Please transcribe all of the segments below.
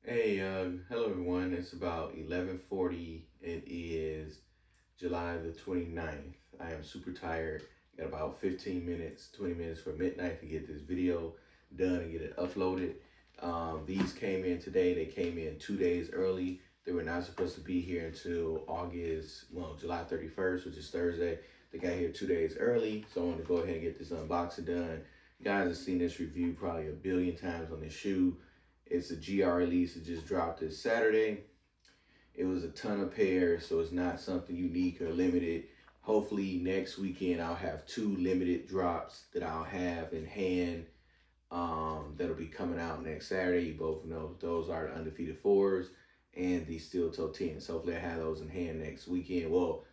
Hey, hello everyone. It's about 11:40. It is July the 29th. I am super tired. Got about 15 minutes, 20 minutes for midnight to get this video done and get it uploaded. These came in today. They came in 2 days early. They were not supposed to be here until July 31st, which is Thursday. They got here 2 days early, so I wanted to go ahead and get this unboxing done. You guys have seen this review probably a billion times on this shoe. It's a GR release. It just dropped this Saturday. It was a ton of pairs, so it's not something unique or limited. Hopefully next weekend I'll have two limited drops that I'll have in hand. That'll be coming out next Saturday. You both know those are the Undefeated Fours and the Steel Toe 10s. Hopefully I have those in hand next weekend. Well,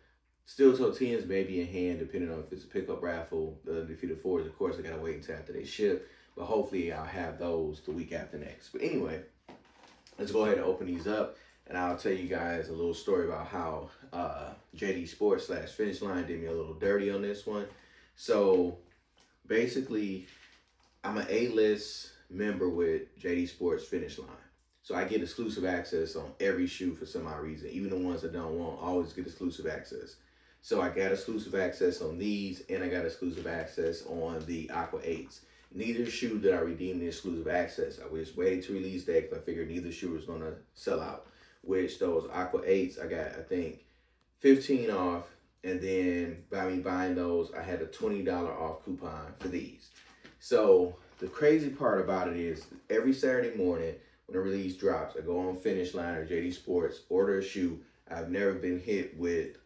Steel Toe 10s may be in hand depending on if it's a pickup raffle. The Undefeated Fours, of course, I gotta wait until after they ship. But hopefully I'll have those the week after next. But anyway, let's go ahead and open these up. And I'll tell you guys a little story about how JD Sports / Finish Line did me a little dirty on this one. So basically, I'm an A-list member with JD Sports Finish Line. So I get exclusive access on every shoe for some odd reason. Even the ones I don't want, I always get exclusive access. So I got exclusive access on these, and I got exclusive access on the Aqua 8s. Neither shoe did I redeem the exclusive access. I was waiting to release that because I figured neither shoe was going to sell out. Which those Aqua 8s, I got, I think, 15 off. And then by me buying those, I had a $20 off coupon for these. So the crazy part about it is every Saturday morning when the release drops, I go on Finish Line or JD Sports, order a shoe. I've never been hit with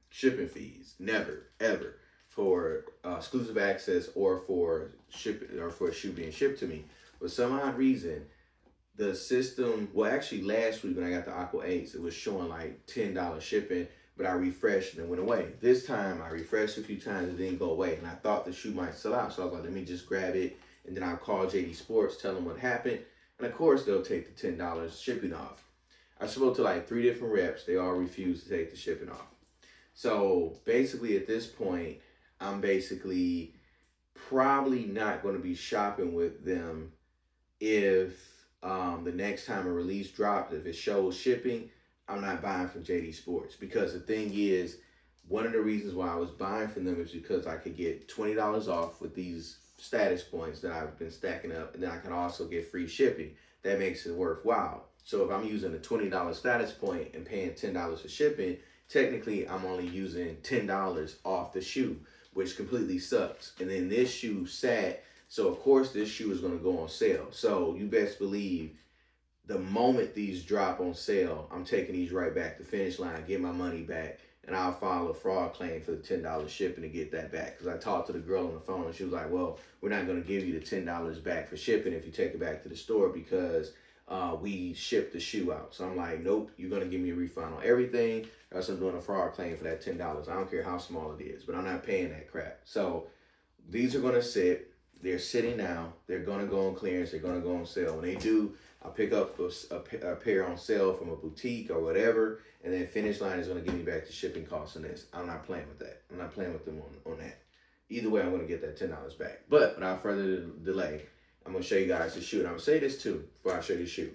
shipping fees. Never, ever. For exclusive access or for shipping or for a shoe being shipped to me. For some odd reason, the system, well, actually last week when I got the Aqua 8s, it was showing like $10 shipping, but I refreshed and it went away. This time I refreshed a few times and it didn't go away, and I thought the shoe might sell out, so I was like, let me just grab it, and then I'll call JD Sports, tell them what happened, and of course they'll take the $10 shipping off. I spoke to like 3 different reps. They all refused to take the shipping off. So basically at this point, I'm basically probably not going to be shopping with them if the next time a release drops, if it shows shipping, I'm not buying from JD Sports. Because the thing is, one of the reasons why I was buying from them is because I could get $20 off with these status points that I've been stacking up, and then I can also get free shipping. That makes it worthwhile. So if I'm using a $20 status point and paying $10 for shipping, technically I'm only using $10 off the shoe, which completely sucks. And then this shoe sat, so of course this shoe is going to go on sale. So you best believe the moment these drop on sale, I'm taking these right back to Finish Line, get my money back, and I'll file a fraud claim for the $10 shipping to get that back. Because I talked to the girl on the phone and she was like, well, we're not going to give you the $10 back for shipping if you take it back to the store because we shipped the shoe out. So I'm like, nope, you're going to give me a refund on everything. Or else I'm doing a fraud claim for that $10. I don't care how small it is, but I'm not paying that crap. So these are going to sit. They're sitting now. They're going to go on clearance. They're going to go on sale. When they do, I'll pick up a pair on sale from a boutique or whatever, and then Finish Line is going to give me back the shipping costs on this. I'm not playing with that. I'm not playing with them on that. Either way, I'm going to get that $10 back. But without further delay, I'm going to show you guys the shoe. And I'm going to say this too before I show you the shoe.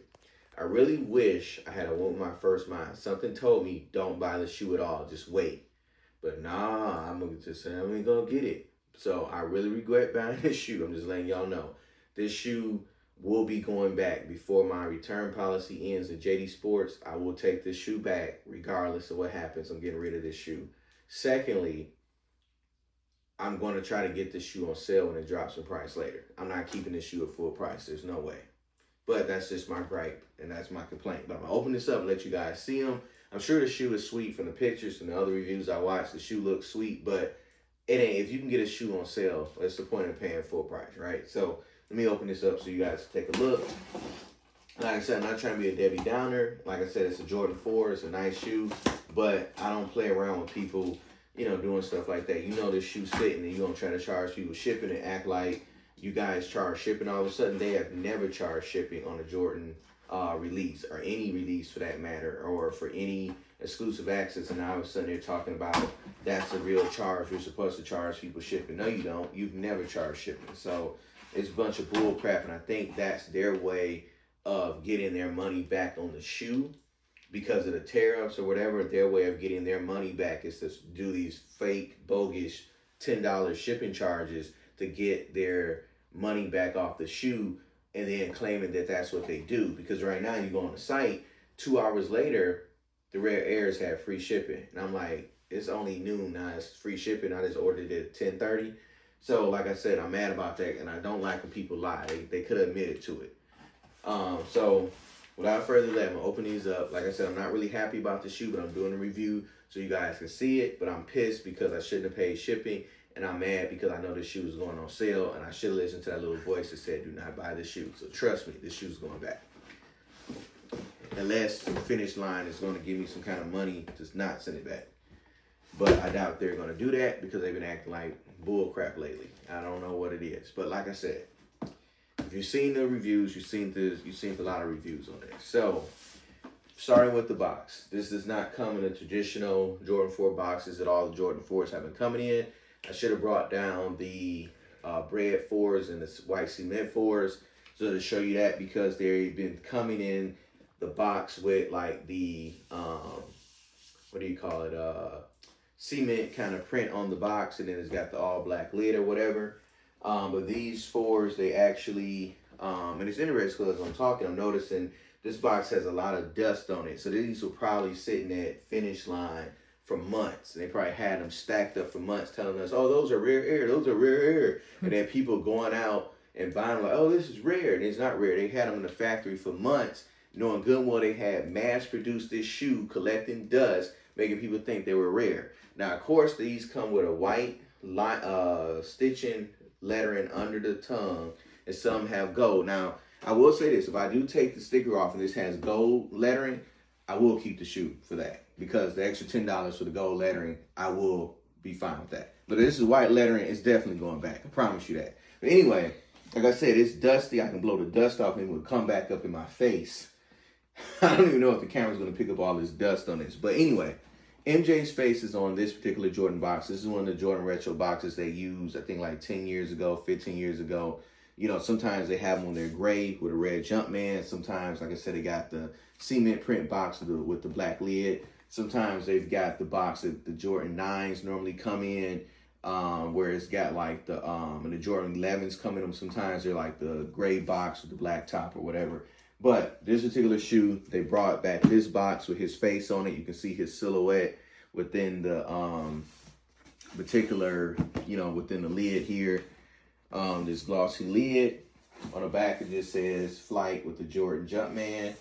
I really wish I had went with my first mind. Something told me don't buy the shoe at all. Just wait. But nah, I'm going to just say I ain't going to get it. So I really regret buying this shoe. I'm just letting y'all know. This shoe will be going back before my return policy ends at JD Sports. I will take this shoe back regardless of what happens. I'm getting rid of this shoe. Secondly, I'm going to try to get this shoe on sale when it drops in price later. I'm not keeping this shoe at full price. There's no way. But that's just my gripe, and that's my complaint. But I'm going to open this up and let you guys see them. I'm sure the shoe is sweet from the pictures and the other reviews I watched. The shoe looks sweet, but it ain't. If you can get a shoe on sale, what's the point of paying full price, right? So let me open this up so you guys can take a look. Like I said, I'm not trying to be a Debbie Downer. Like I said, it's a Jordan 4. It's a nice shoe, but I don't play around with people, doing stuff like that. You know this shoe sitting and you're going to try to charge people shipping and act like you guys charge shipping. All of a sudden, they have never charged shipping on a Jordan release or any release for that matter, or for any exclusive access, and now all of a sudden they're talking about that's a real charge. You're supposed to charge people shipping. No, you don't. You've never charged shipping. So it's a bunch of bull crap, and I think that's their way of getting their money back on the shoe because of the tariffs or whatever. Their way of getting their money back is to do these fake, bogus $10 shipping charges to get their money back off the shoe, and then claiming that that's what they do. Because right now you go on the site, 2 hours later, the Rare Airs have free shipping. And I'm like, it's only noon now, it's free shipping. I just ordered it at 10:30. So like I said, I'm mad about that, and I don't like when people lie. They could have admitted to it. So without further ado, I'm gonna open these up. Like I said, I'm not really happy about the shoe, but I'm doing a review so you guys can see it. But I'm pissed because I shouldn't have paid shipping, and I'm mad because I know this shoe is going on sale, and I should have listened to that little voice that said, do not buy this shoe. So trust me, this shoe's going back. Unless Finish Line is going to give me some kind of money to not send it back. But I doubt they're going to do that because they've been acting like bull crap lately. I don't know what it is. But like I said, if you've seen the reviews, you've seen a lot of reviews on it. So, starting with the box. This does not come in the traditional Jordan 4 boxes that all the Jordan 4s have been coming in. I should have brought down the bread 4s and the white cement 4s so to show you that, because they've been coming in the box with like the, what do you call it, cement kind of print on the box, and then it's got the all black lid or whatever. But these 4s, they actually, and it's interesting because I'm noticing this box has a lot of dust on it. So these were probably sitting at Finish Line for months. And they probably had them stacked up for months telling us, oh, those are Rare Air, those are Rare Air. And then people going out and buying them like, oh, this is rare. And it's not rare. They had them in the factory for months, knowing good and well they had mass produced this shoe, collecting dust, making people think they were rare. Now, of course, these come with a white stitching lettering under the tongue, and some have gold. Now, I will say this, if I do take the sticker off and this has gold lettering, I will keep the shoe for that, because the extra $10 for the gold lettering, I will be fine with that. But if this is white lettering, it's definitely going back. I promise you that. But anyway, like I said, it's dusty. I can blow the dust off and it will come back up in my face. I don't even know if the camera's going to pick up all this dust on this. But anyway, MJ's face is on this particular Jordan box. This is one of the Jordan Retro boxes they used, I think, like 10 years ago, 15 years ago. You know, sometimes they have them on their gray with a red Jumpman. Sometimes, like I said, they got the cement print box with the black lid. Sometimes they've got the box that the Jordan 9s normally come in, where it's got like the, and the Jordan 11s come in them. Sometimes they're like the gray box with the black top or whatever. But this particular shoe, they brought back this box with his face on it. You can see his silhouette within the particular, you know, within the lid here. This glossy lid. On the back, it just says Flight with the Jordan Jumpman.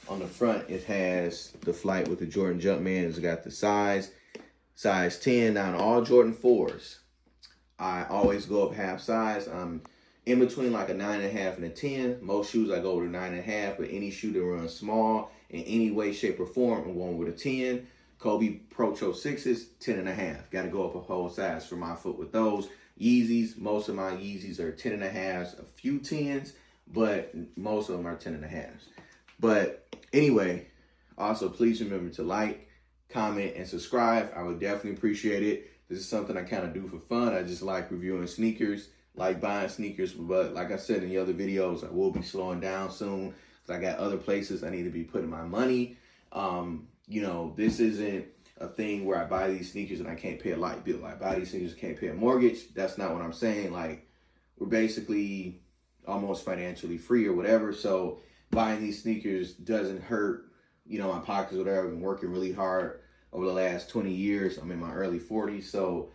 On the front, it has the Flight with the Jordan Jumpman. It's got the size 10. Now, in all Jordan 4s, I always go up half size. I'm in between like a 9.5 and a 10. Most shoes I go with a 9.5, but any shoe that runs small in any way, shape, or form, I'm going with a 10. Kobe Procho 6s, 10.5. Got to go up a whole size for my foot with those. Yeezys, most of my Yeezys are 10.5s, a few 10s, but most of them are 10.5s. But anyway, also please remember to like, comment, and subscribe. I would definitely appreciate it. This is something I kind of do for fun. I just like reviewing sneakers, like buying sneakers, but like I said in the other videos, I will be slowing down soon because I got other places I need to be putting my money. You know, this isn't a thing where I buy these sneakers and I can't pay a light bill. I buy these sneakers and can't pay a mortgage. That's not what I'm saying. Like, we're basically almost financially free or whatever. So buying these sneakers doesn't hurt, you know, my pockets or whatever. I've been working really hard over the last 20 years. I'm in my early 40s. So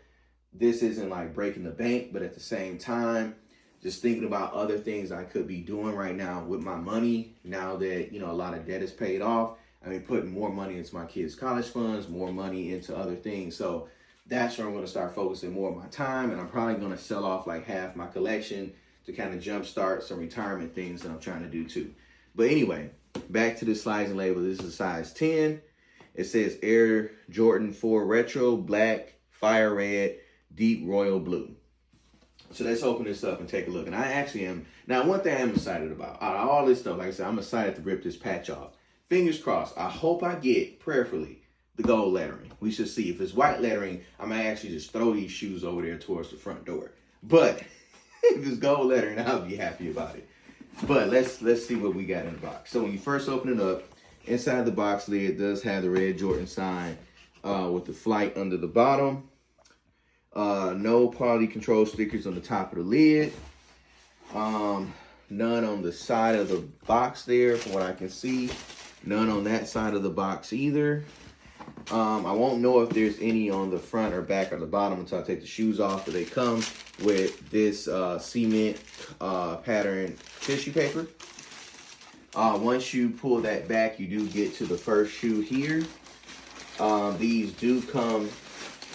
this isn't like breaking the bank, but at the same time, just thinking about other things I could be doing right now with my money now that, you know, a lot of debt is paid off. I mean, putting more money into my kids' college funds, more money into other things. So that's where I'm going to start focusing more of my time. And I'm probably going to sell off like half my collection to kind of jumpstart some retirement things that I'm trying to do too. But anyway, back to the sliding label. This is a size 10. It says Air Jordan 4 Retro, black, fire red, deep royal blue. So let's open this up and take a look. And I actually am, now one thing I am excited about, out of all this stuff, like I said, I'm excited to rip this patch off. Fingers crossed. I hope I get, prayerfully, the gold lettering. We should see. If it's white lettering, I might actually just throw these shoes over there towards the front door. But if it's gold lettering, I'll be happy about it. But let's see what we got in the box. So when you first open it up, inside the box lid does have the red Jordan sign with the flight under the bottom. No quality control stickers on the top of the lid. None on the side of the box there, from what I can see. None on that side of the box either. I won't know if there's any on the front or back or the bottom until I take the shoes off, but they come with this cement pattern tissue paper. Once you pull that back, you do get to the first shoe here. These do come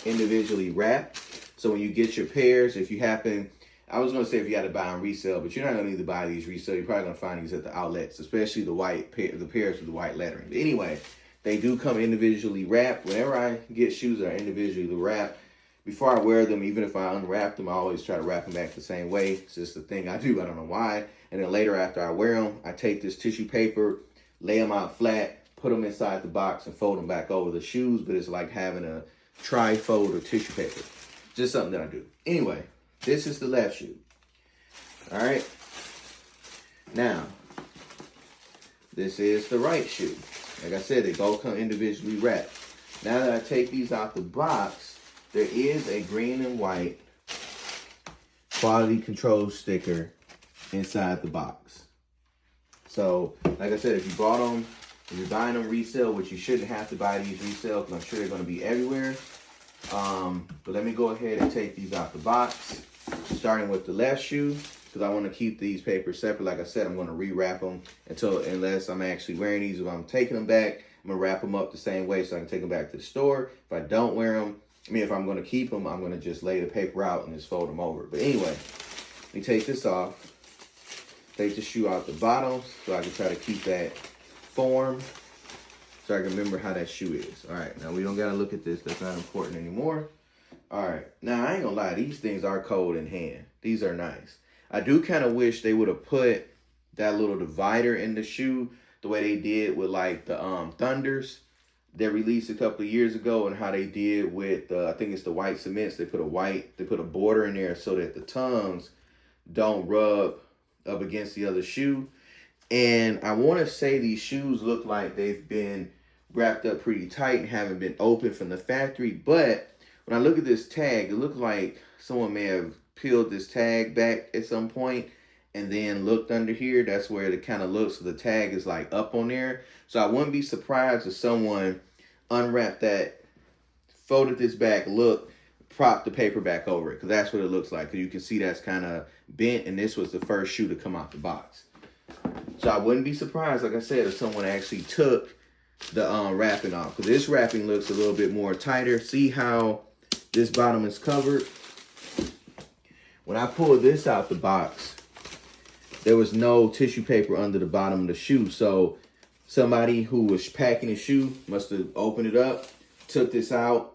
individually wrapped. So when you get your pairs, if you happen, I was going to say if you got to buy on resale, but you're not going to need to buy these resale. You're probably going to find these at the outlets, especially the pairs with the white lettering. But anyway, they do come individually wrapped. Whenever I get shoes that are individually wrapped, before I wear them, even if I unwrap them, I always try to wrap them back the same way. It's just the thing I do. I don't know why. And then later after I wear them, I take this tissue paper, lay them out flat, put them inside the box, and fold them back over the shoes. But it's like having a tri-fold of tissue paper. Just something that I do. Anyway, this is the left shoe. All right. Now, this is the right shoe. Like I said, they both come individually wrapped. Now that I take these out the box, there is a green and white quality control sticker inside the box. So, like I said, if you bought them, if you're buying them resale, which you shouldn't have to buy these resale because I'm sure they're going to be everywhere. But let me go ahead and take these out the box, starting with the left shoe, because I want to keep these papers separate. Like I said, I'm going to rewrap them unless I'm actually wearing these. If I'm taking them back, I'm going to wrap them up the same way so I can take them back to the store. If I don't wear them, if I'm going to keep them, I'm going to just lay the paper out and just fold them over. But anyway, let me take this off. Take the shoe out the bottom so I can try to keep that form so I can remember how that shoe is. All right, now we don't got to look at this. That's not important anymore. All right, now I ain't going to lie. These things are cold in hand. These are nice. I do kind of wish they would have put that little divider in the shoe the way they did with like the Thunders they released a couple of years ago, and how they did with I think it's the white cements. They put a border in there so that the tongues don't rub up against the other shoe. And I want to say these shoes look like they've been wrapped up pretty tight and haven't been opened from the factory. But when I look at this tag, it looks like someone may have peeled this tag back at some point and then looked under here. That's where it kind of looks. So the tag is like up on there. So I wouldn't be surprised if someone unwrapped that, folded this back, propped the paper back over it, because that's what it looks like. Because you can see that's kind of bent, and this was the first shoe to come out the box. So I wouldn't be surprised, like I said, if someone actually took the wrapping off, because this wrapping looks a little bit more tighter. See how this bottom is covered? When I pulled this out the box, there was no tissue paper under the bottom of the shoe. So somebody who was packing the shoe must have opened it up, took this out,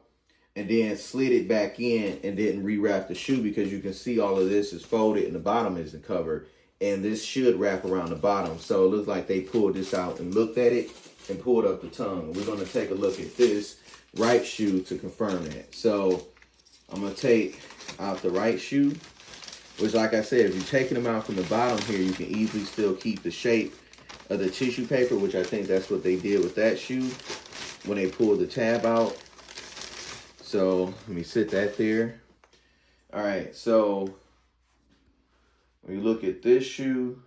and then slid it back in and didn't rewrap the shoe, because you can see all of this is folded and the bottom isn't covered. And this should wrap around the bottom. So it looks like they pulled this out and looked at it and pulled up the tongue. We're going to take a look at this right shoe to confirm that. So I'm going to take out the right shoe, which, like I said, if you're taking them out from the bottom here, you can easily still keep the shape of the tissue paper, which I think that's what they did with that shoe when they pulled the tab out. So let me sit that there. All right, so when you look at this shoe,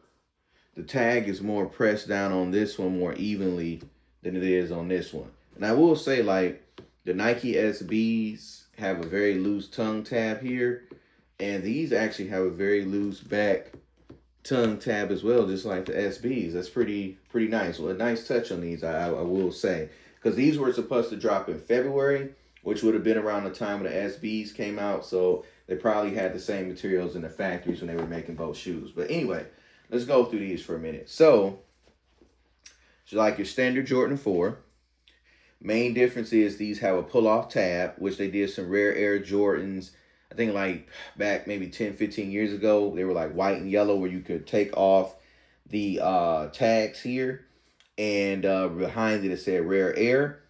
the tag is more pressed down on this one more evenly than it is on this one. And I will say, like, the Nike SBs have a very loose tongue tab here, and these actually have a very loose back tongue tab as well, just like the SBs. That's pretty nice. Well, a nice touch on these, I will say, because these were supposed to drop in February, which would have been around the time when the SBs came out. So they probably had the same materials in the factories when they were making both shoes. But anyway, let's go through these for a minute. So like your standard Jordan 4, main difference is these have a pull-off tab, which they did some Rare Air Jordans, I think like back maybe 10, 15 years ago. They were like white and yellow, where you could take off the tags here. And behind it said Rare Air.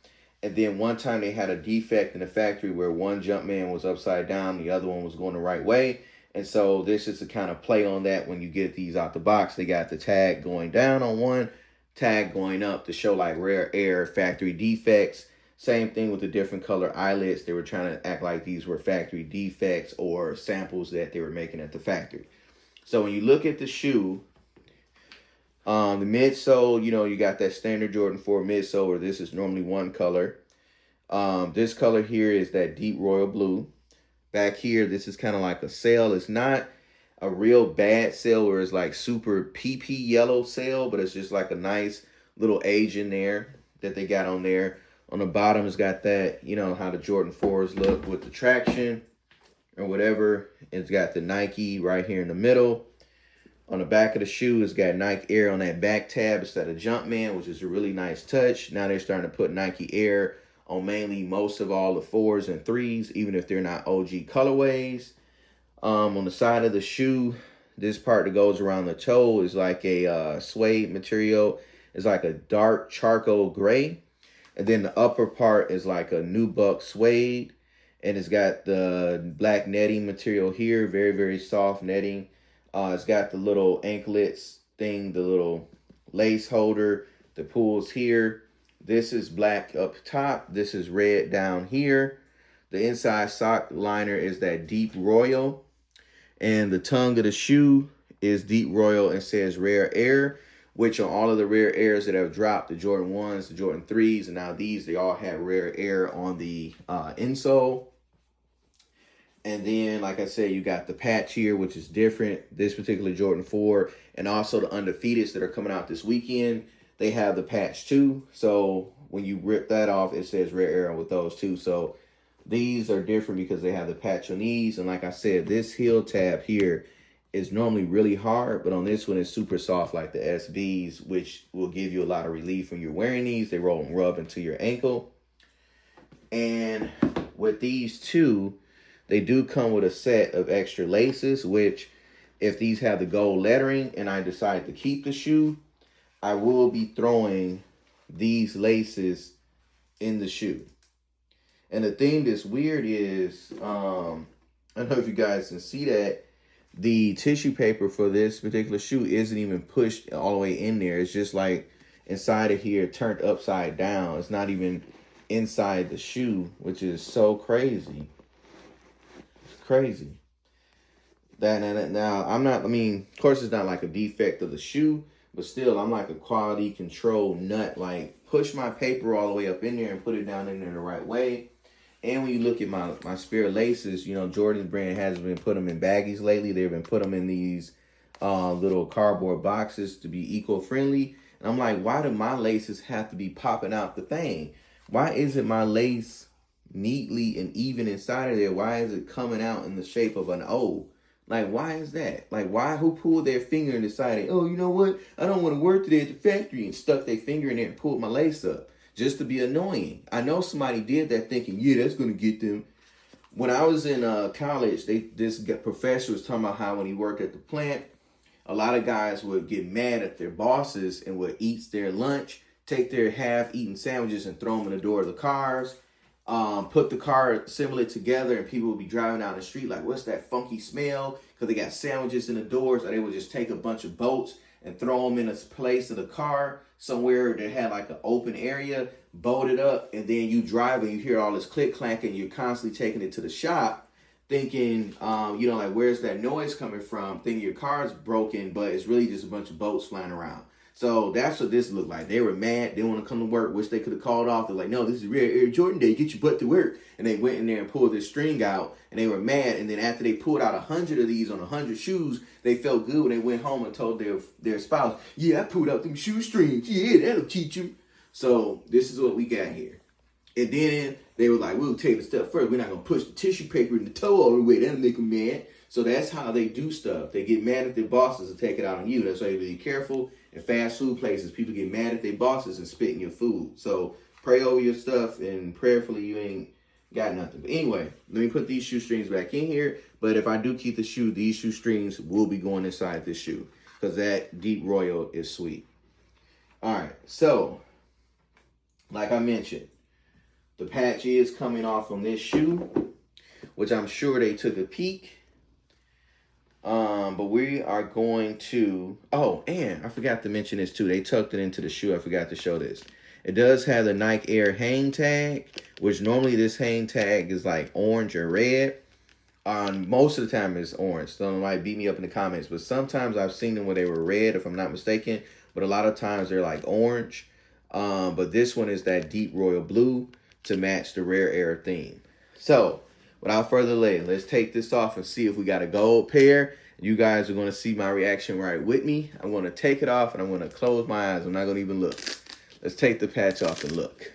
And then one time they had a defect in the factory where one Jumpman was upside down, the other one was going the right way. And so this is to kind of play on that when you get these out the box. They got the tag going down on one, tag going up to show like rare air, factory defects. Same thing with the different color eyelets. They were trying to act like these were factory defects or samples that they were making at the factory. So when you look at the shoe, the midsole, you know, you got that standard Jordan 4 midsole, where this is normally one color. This color here is that deep royal blue. Back here, this is kind of like a sail. It's not a real bad sail where it's like super PP yellow sail, but it's just like a nice little age in there that they got on there. On the bottom, it's got that, you know, how the Jordan 4s look with the traction or whatever. It's got the Nike right here in the middle. On the back of the shoe, it's got Nike Air on that back tab instead of Jumpman, which is a really nice touch. Now they're starting to put Nike Air on mainly most of all the 4s and 3s, even if they're not OG colorways. On the side of the shoe, this part that goes around the toe is like a suede material. It's like a dark charcoal gray. And then the upper part is like a nubuck suede. And it's got the black netting material here, very, very soft netting. It's got the little anklets thing, the little lace holder that pulls here. This is black up top. This is red down here. The inside sock liner is that deep royal. And the tongue of the shoe is deep royal and says rare air, which on all of the rare airs that have dropped, the Jordan 1s, the Jordan 3s, and now these, they all have rare air on the insole. And then, like I said, you got the patch here, which is different. This particular Jordan 4, and also the Undefeateds that are coming out this weekend, they have the patch too. So when you rip that off, it says rare air with those too. So these are different because they have the patch on these. And like I said, this heel tab here is normally really hard, but on this one it's super soft like the SBs, which will give you a lot of relief when you're wearing these. They roll and rub into your ankle. And with these two, they do come with a set of extra laces, which if these have the gold lettering and I decide to keep the shoe, I will be throwing these laces in the shoe. And the thing that's weird is, I don't know if you guys can see that, the tissue paper for this particular shoe isn't even pushed all the way in there. It's just like inside of here, turned upside down. It's not even inside the shoe, which is so crazy. It's crazy. Now, I'm not, I mean, of course it's not like a defect of the shoe, but still, I'm like a quality control nut. Like, push my paper all the way up in there and put it down in there the right way. And when you look at my spare laces, you know, Jordan's brand hasn't been put them in baggies lately. They've been put them in these little cardboard boxes to be eco-friendly. And I'm like, why do my laces have to be popping out the thing? Why isn't my lace neatly and even inside of there? Why is it coming out in the shape of an O? Like, why is that? Like, why? Who pulled their finger and decided, oh, you know what? I don't want to work today at the factory, and stuck their finger in there and pulled my lace up just to be annoying? I know somebody did that thinking, yeah, that's going to get them. When I was in college, this professor was talking about how when he worked at the plant, a lot of guys would get mad at their bosses and would eat their lunch, take their half-eaten sandwiches and throw them in the door of the cars. Put the car, assemble it together, and people would be driving down the street like, what's that funky smell? Because they got sandwiches in the doors, or they would just take a bunch of bolts and throw them in a place of the car somewhere that had like an open area, bolt it up, and then you drive and you hear all this click clank, and you're constantly taking it to the shop thinking, you know, like, where's that noise coming from? Thinking your car's broken, but it's really just a bunch of bolts flying around. So that's what this looked like. They were mad. They didn't want to come to work. Wish they could have called off. They're like, no, this is Rare Air Jordan Day. Get your butt to work. And they went in there and pulled this string out, and they were mad. And then after they pulled out 100 of these on 100 shoes, they felt good when they went home and told their spouse, yeah, I pulled out them shoestrings. Yeah, that'll teach them. So this is what we got here. And then they were like, we'll take it a step further. We're not going to push the tissue paper in the toe all the way. That'll make them mad. So that's how they do stuff. They get mad at their bosses and take it out on you. That's why you be careful. In fast food places, people get mad at their bosses and spit in your food. So pray over your stuff, and prayerfully you ain't got nothing. But anyway, let me put these shoestrings back in here. But if I do keep the shoe, these shoestrings will be going inside this shoe, because that deep royal is sweet. All right, so like I mentioned, the patch is coming off on this shoe, which I'm sure they took a peek. But we are going to, oh, and I forgot to mention this too. They tucked it into the shoe. I forgot to show this. It does have the Nike Air hang tag, which normally this hang tag is like orange or red. Most of the time it's orange. Someone might beat me up in the comments, but sometimes I've seen them where they were red, if I'm not mistaken. But a lot of times they're like orange. But this one is that deep royal blue to match the Rare Air theme. So, without further delay, let's take this off and see if we got a gold pair. You guys are going to see my reaction right with me. I'm going to take it off and I'm going to close my eyes. I'm not going to even look. Let's take the patch off and look.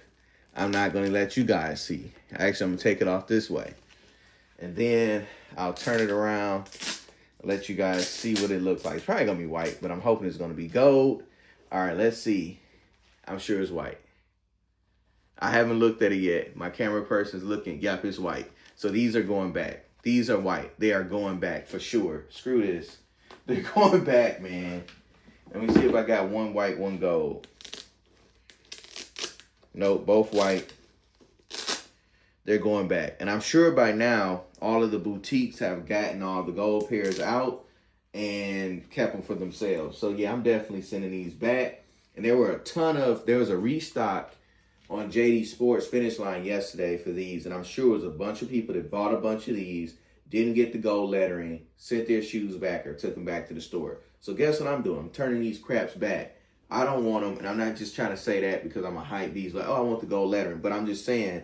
I'm not going to let you guys see. Actually, I'm going to take it off this way. And then I'll turn it around and let you guys see what it looks like. It's probably going to be white, but I'm hoping it's going to be gold. All right, let's see. I'm sure it's white. I haven't looked at it yet. My camera person's looking. Yep, it's white. So these are going back. These are white. They are going back for sure. Screw this. They're going back, man. Let me see if I got one white, one gold. Nope, both white. They're going back. And I'm sure by now, all of the boutiques have gotten all the gold pairs out and kept them for themselves. So yeah, I'm definitely sending these back. And there was a restock on JD Sports Finish Line yesterday for these. And I'm sure it was a bunch of people that bought a bunch of these, didn't get the gold lettering, sent their shoes back or took them back to the store. So guess what I'm doing? I'm turning these craps back. I don't want them, and I'm not just trying to say that because I'm going to hype these, like, oh, I want the gold lettering. But I'm just saying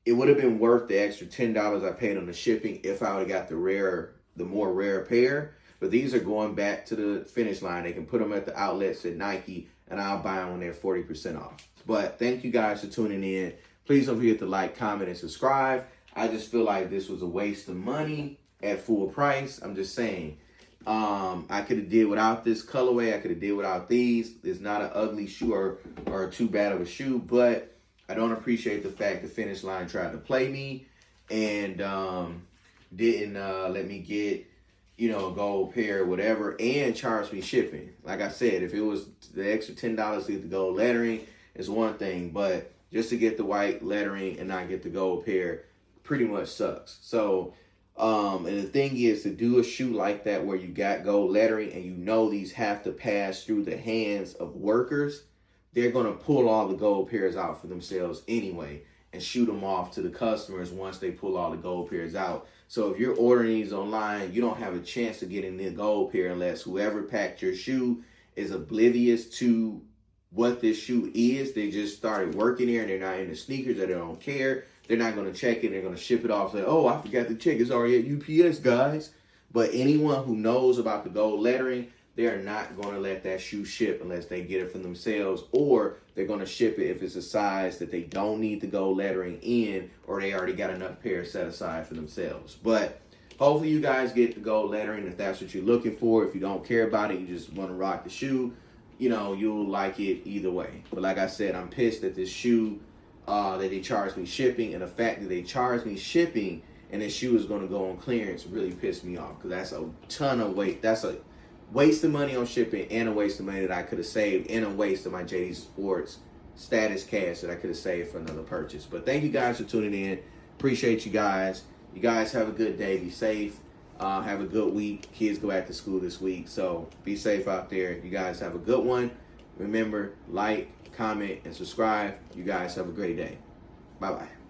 it would have been worth the extra $10 I paid on the shipping if I would have got the more rare pair. But these are going back to the Finish Line. They can put them at the outlets at Nike, and I'll buy them when they're 40% off. But thank you guys for tuning in. Please don't forget to like, comment, and subscribe. I just feel like this was a waste of money at full price. I'm just saying. I could have did without this colorway. I could have did without these. It's not an ugly shoe or too bad of a shoe, but I don't appreciate the fact the Finish Line tried to play me and didn't let me get, a gold pair or whatever and charge me shipping. Like I said, if it was the extra $10 to get the gold lettering, it's one thing, but just to get the white lettering and not get the gold pair pretty much sucks. So, and the thing is, to do a shoe like that where you got gold lettering and these have to pass through the hands of workers, they're going to pull all the gold pairs out for themselves anyway and shoot them off to the customers once they pull all the gold pairs out. So if you're ordering these online, you don't have a chance of getting the gold pair unless whoever packed your shoe is oblivious to what this shoe is. They just started working here and they're not into sneakers, or they don't care. They're not going to check it. They're going to ship it off. Say, oh, I forgot to check. It's already at UPS, guys. But anyone who knows about the gold lettering, they are not going to let that shoe ship unless they get it from themselves, or they're going to ship it if it's a size that they don't need the gold lettering in, or they already got enough pairs set aside for themselves. But hopefully you guys get the gold lettering if that's what you're looking for. If you don't care about it, you just want to rock the shoe, you'll like it either way. But like I said, I'm pissed that this shoe, that they charged me shipping, and the fact that they charged me shipping and this shoe is going to go on clearance really pissed me off, because that's a ton of weight. That's a waste of money on shipping and a waste of money that I could have saved, and a waste of my JD Sports status cash that I could have saved for another purchase. But thank you guys for tuning in. Appreciate you guys. You guys have a good day. Be safe. Have a good week. Kids go back to school this week, so be safe out there. You guys have a good one. Remember, like, comment, and subscribe. You guys have a great day. Bye-bye.